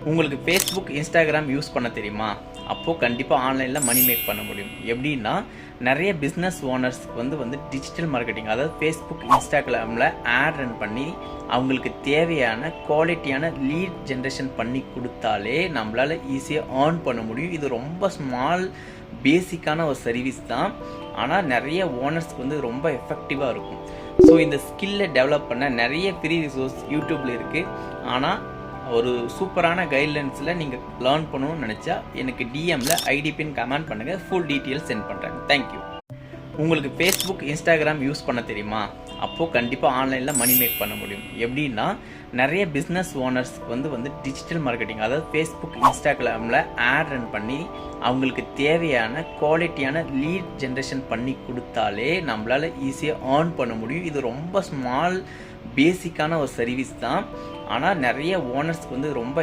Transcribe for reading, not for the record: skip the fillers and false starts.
உங்களுக்கு Facebook, Instagram use பண்ண தெரியுமா? அப்போது கண்டிப்பாக ஆன்லைனில் மணி மேக் பண்ண முடியும். எப்படின்னா, நிறைய பிஸ்னஸ் ஓனர்ஸ்க்கு வந்து டிஜிட்டல் மார்க்கெட்டிங், அதாவது ஃபேஸ்புக், இன்ஸ்டாகிராமில் ஆட் ரன் பண்ணி அவங்களுக்கு தேவையான குவாலிட்டியான லீட் ஜென்ரேஷன் பண்ணி கொடுத்தாலே நம்மளால் ஈஸியாக ஏர்ன் பண்ண முடியும். இது ரொம்ப ஸ்மால் பேசிக்கான ஒரு சர்வீஸ் தான். ஆனால் நிறைய ஓனர்ஸ்க்கு வந்து ரொம்ப எஃபெக்டிவாக இருக்கும். ஸோ இந்த ஸ்கில்லை டெவலப் பண்ண நிறைய ஃப்ரீ ரிசோர்ஸ் யூடியூப்பில் இருக்குது. ஆனால் ஒரு சூப்பரான கைட்லைன்ஸில் நீங்கள் லேர்ன் பண்ணணும்னு நினச்சா எனக்கு டிஎம்மில் ஐடி பின் கமெண்ட் பண்ணுங்கள். ஃபுல் டீட்டெயில்ஸ் சென்ட் பண்ணுறேன். தேங்க்யூ. உங்களுக்கு ஃபேஸ்புக், இன்ஸ்டாகிராம் யூஸ் பண்ண தெரியுமா? அப்போது கண்டிப்பாக ஆன்லைனில் மணி மேக் பண்ண முடியும். எப்படின்னா, நிறைய பிஸ்னஸ் ஓனர்ஸ்க்கு வந்து டிஜிட்டல் மார்க்கெட்டிங், அதாவது ஃபேஸ்புக், இன்ஸ்டாகிராமில் ஆட் ரன் பண்ணி அவங்களுக்கு தேவையான குவாலிட்டியான லீட் ஜென்ரேஷன் பண்ணி கொடுத்தாலே நம்மளால் ஈஸியாக ஏர்ன் பண்ண முடியும். இது ரொம்ப ஸ்மால் பேசிக்கான ஒரு சர்வீஸ் தான். ஆனால் நிறைய ஓனர்ஸ்க்கு வந்து ரொம்ப